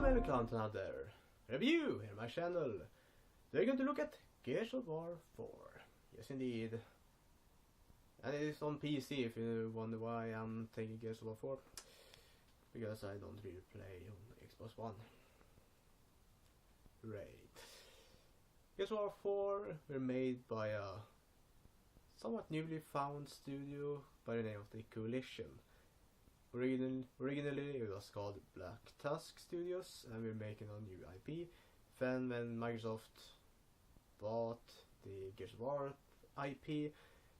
welcome to another review here on my channel. We're going to look at Gears of War 4. Yes indeed. And it is on PC if you wonder why I'm taking Gears of War 4. Because I don't really play on Xbox One. Right. Gears of War 4 were made by a somewhat newly found studio by the name of the Coalition. Originally it was called Black Tusk Studios, and we're making a new IP. Then when Microsoft bought the Gears of War IP,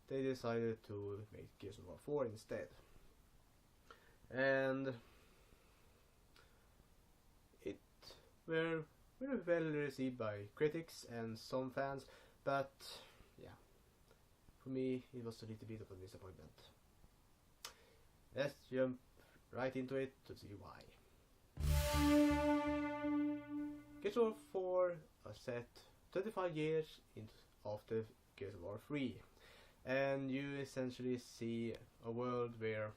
they decided to make Gears of War 4 instead. And it were very well received by critics and some fans, but yeah, for me it was a little bit of a disappointment. Let's jump right into it to see why. Gears of War 4 are set 25 years after Gears of War 3, and you essentially see a world where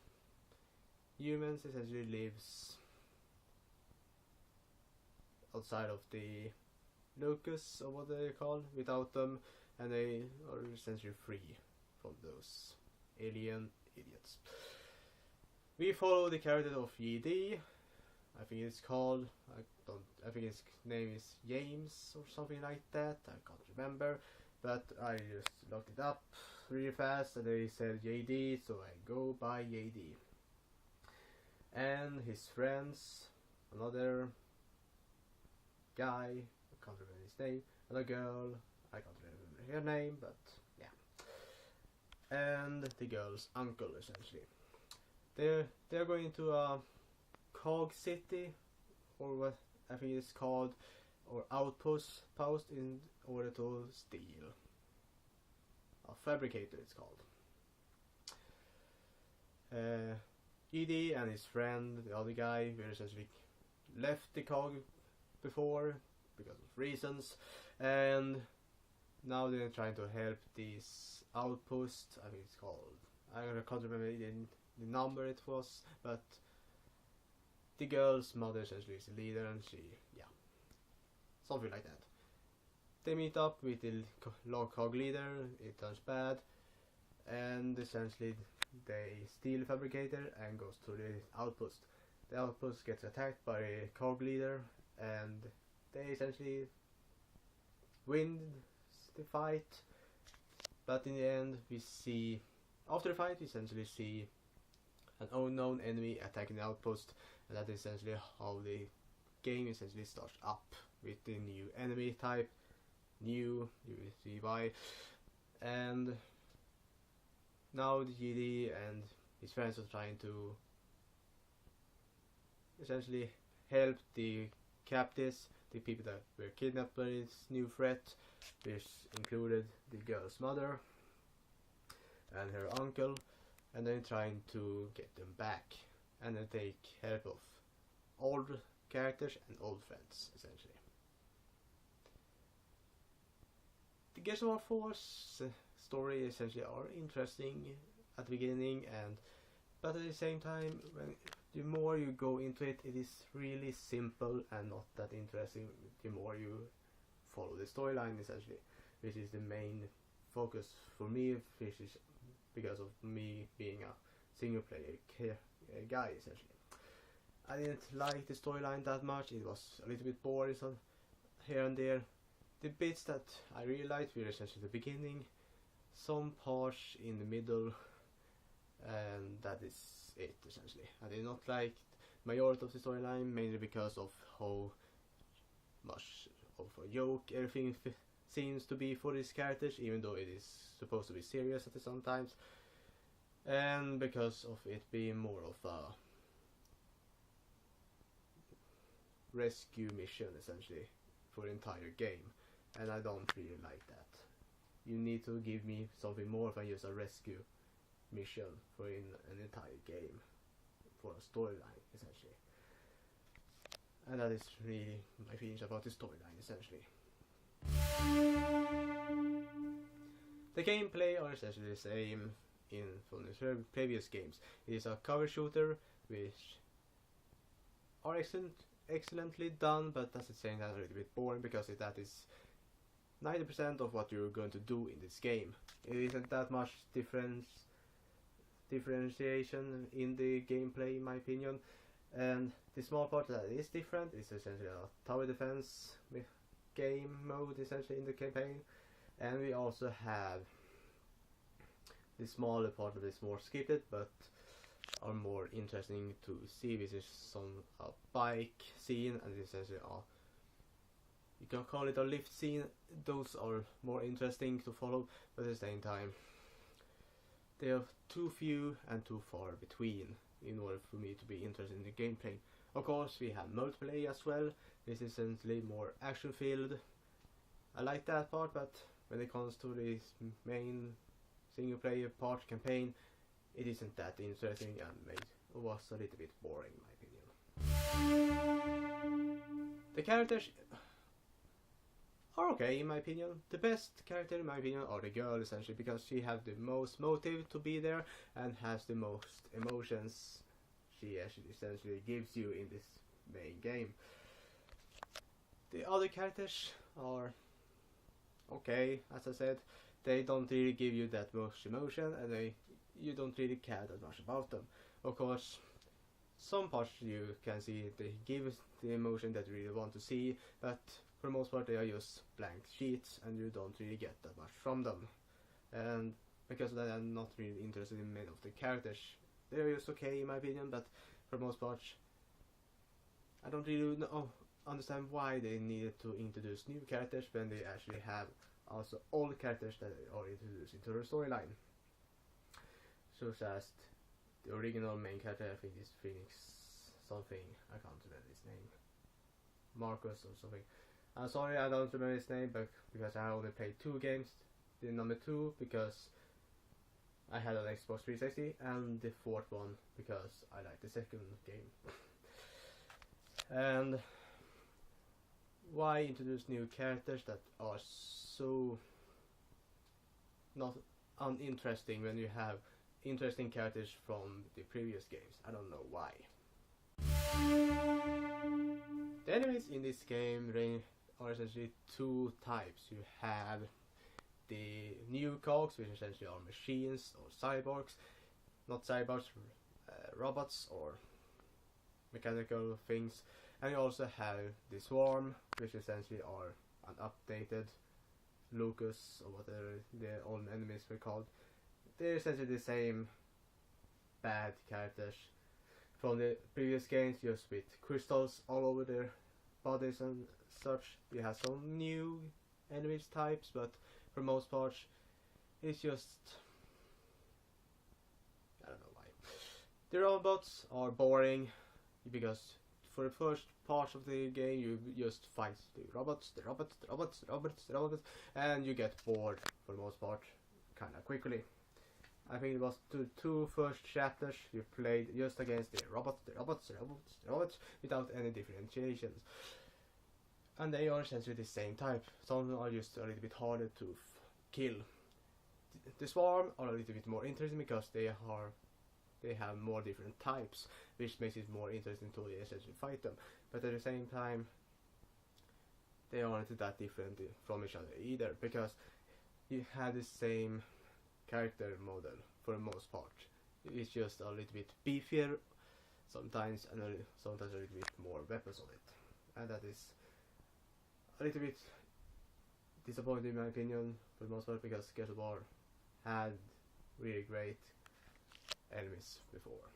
humans essentially lives outside of the locus, or what they call, without them, and they are essentially free from those alien idiots. We follow the character of ED. I think it's called, I think his name is James or something like that. I can't remember, but I just looked it up really fast and they said JD, so I go by JD. And his friends, another guy, I can't remember his name, another girl, I can't remember her name, but yeah. And the girl's uncle, essentially. They're going to a cog city, or what I think it's called, or outpost in order to steal a fabricator, it's called. ED and his friend, the other guy, were essentially left the cog before because of reasons, and now they're trying to help this outpost. I think it's called, I can't remember the number it was, but the girl's mother essentially is the leader, and she, yeah, something like that. They meet up with the cog leader, it turns bad, and essentially they steal the fabricator and goes to the outpost. The outpost gets attacked by the cog leader, and they essentially win the fight. But in the end, we see, after the fight, we essentially see an unknown enemy attacking the outpost, and that is essentially how the game essentially starts up, with the new enemy type, you see why. And now the GD and his friends are trying to essentially help the captives, the people that were kidnapped by this new threat, which included the girl's mother and her uncle, and then trying to get them back, and then take help of old characters and old friends, essentially. The Gears of War 4's story essentially are interesting at the beginning, but at the same time, when the more you go into it, it is really simple and not that interesting. The more you follow the storyline, essentially, which is the main focus for me, which is because of me being a single player guy, essentially. I didn't like the storyline that much. It was a little bit boring here and there. The bits that I really liked were essentially the beginning, some parts in the middle, and that is it, essentially. I did not like majority of the storyline, mainly because of how much of a joke everything seems to be for these characters, even though it is supposed to be serious at some times, and because of it being more of a rescue mission, essentially, for the entire game, and I don't really like that. You need to give me something more than just a rescue mission for an entire game, for a storyline, essentially. And that is really my feelings about the storyline, essentially. The gameplay are essentially the same from the previous games. It is a cover shooter which are excellent excellently done, but at the same time a little bit boring because that is 90% of what you're going to do in this game. It isn't that much differentiation in the gameplay, in my opinion. And the small part that is different is essentially a tower defense game mode essentially in the campaign, and we also have the smaller part of this more skipped but are more interesting to see, which is some bike scene and essentially you can call it a lift scene. Those are more interesting to follow, but at the same time they are too few and too far between in order for me to be interested in the gameplay. Of course, we have multiplayer as well. This is essentially more action filled. I like that part, but when it comes to this main single player part campaign, it isn't that interesting and was a little bit boring in my opinion. The characters are okay in my opinion. The best character in my opinion are the girl essentially, because she has the most motive to be there and has the most emotions she actually essentially gives you in this main game. The other characters are okay, as I said. They don't really give you that much emotion and you don't really care that much about them. Of course, some parts you can see they give the emotion that you really want to see, but for the most part they are just blank sheets and you don't really get that much from them. And because of that, I'm not really interested in many of the characters. They're just okay in my opinion, but for the most part I don't really understand why they needed to introduce new characters when they actually have also old characters that are introduced into the storyline. Such as the original main character, I think is Phoenix something, I can't remember his name. Marcus or something. I'm sorry I don't remember his name, but because I only played 2 games. The number 2 because I had an Xbox 360 and the 4th one because I like the second game. And why introduce new characters that are so not uninteresting when you have interesting characters from the previous games? I don't know why. The enemies in this game are essentially 2 types. You have the new cogs, which essentially are machines or cyborgs, not cyborgs, robots or mechanical things. And you also have the swarm, which essentially are an updated Lucas or whatever the old enemies were called. They're essentially the same bad characters from the previous games, just with crystals all over their bodies and such. You have some new enemies types, but for most part it's just, I don't know why. The robots are boring because for the first part of the game you just fight the robots, and you get bored for the most part kinda quickly. I think it was the 2 first chapters you played just against the robots without any differentiations. And they are essentially the same type. Some are just a little bit harder to kill. The swarm are a little bit more interesting because they have more different types, which makes it more interesting to essentially fight them. But at the same time, they aren't that different from each other either, because you have the same character model for the most part. It's just a little bit beefier sometimes, and sometimes a little bit more weapons on it, and that is a little bit disappointing in my opinion for the most part, because Gears of War had really great enemies before.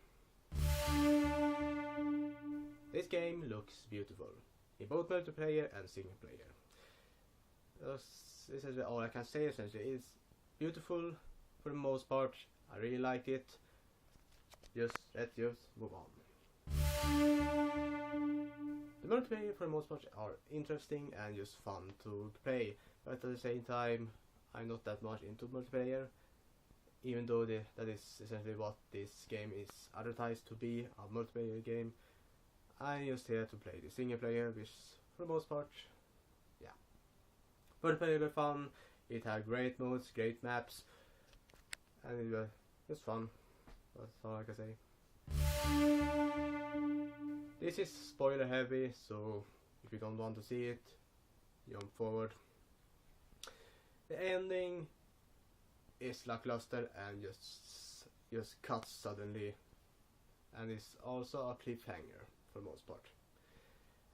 This game looks beautiful in both multiplayer and single player. This is all I can say essentially. It's beautiful for the most part. I really like it. Let's just move on. The multiplayer for the most part are interesting and just fun to play, but at the same time I'm not that much into multiplayer, even though that is essentially what this game is advertised to be, a multiplayer game. I'm just here to play the single player, which for the most part, yeah. Multiplayer was fun, it had great modes, great maps, and it was fun. That's all I can say. This is spoiler heavy, so if you don't want to see it, jump forward. The ending is lackluster and just cuts suddenly, and it's also a cliffhanger for the most part.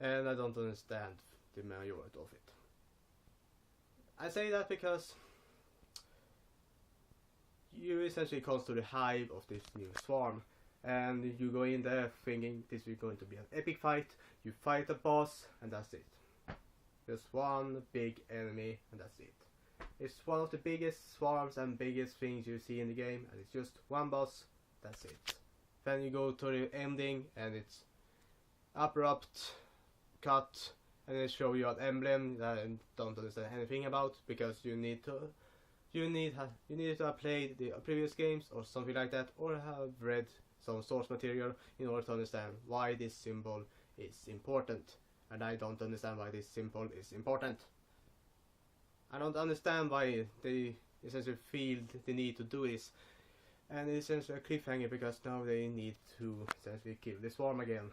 And I don't understand the majority of it. I say that because you essentially comes to the hive of this new swarm, and you go in there thinking this is going to be an epic fight. You fight the boss, and that's it. Just one big enemy, and that's it. It's one of the biggest swarms and biggest things you see in the game, and it's just one boss, that's it. Then you go to the ending, and it's abrupt cut, and they show you an emblem that I don't understand anything about, because you need to have played the previous games or something like that, or have read some source material in order to understand why this symbol is important. And I don't understand why this symbol is important. I don't understand why they essentially feel the need to do this. And it's essentially a cliffhanger because now they need to essentially kill the swarm again.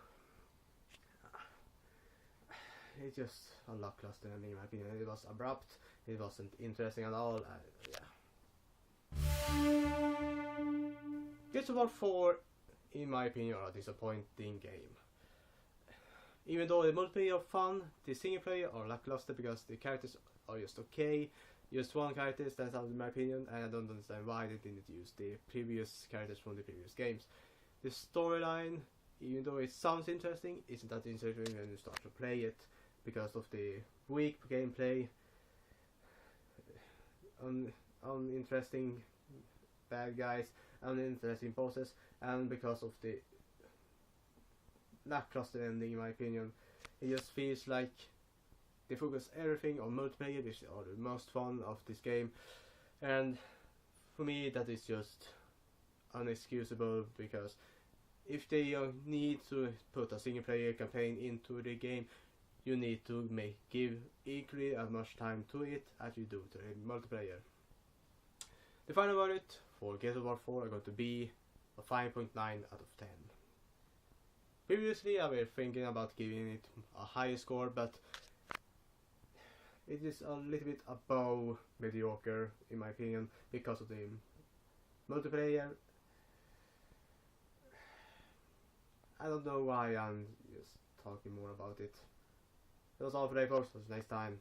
It's just a lackluster ending in my opinion. It was abrupt, it wasn't interesting at all, yeah. Gears of War 4, in my opinion, are a disappointing game. Even though the multiplayer are fun, the single player are lackluster because the characters are just okay. Just one character stands out in my opinion, and I don't understand why they didn't use the previous characters from the previous games. The storyline, even though it sounds interesting, isn't that interesting when you start to play it, because of the weak gameplay, uninteresting bad guys, uninteresting bosses, and because of the lackluster ending in my opinion. It just feels like they focus everything on multiplayer, which are the most fun of this game, and for me that is just unexcusable, because if they need to put a single player campaign into the game, you need to give equally as much time to it as you do to the multiplayer. The final verdict for Gears of War 4 are going to be a 5.9 out of 10. Previously I was thinking about giving it a higher score, but it is a little bit above mediocre in my opinion because of the multiplayer. I don't know why I'm just talking more about it. That was all for today folks, it was a nice time.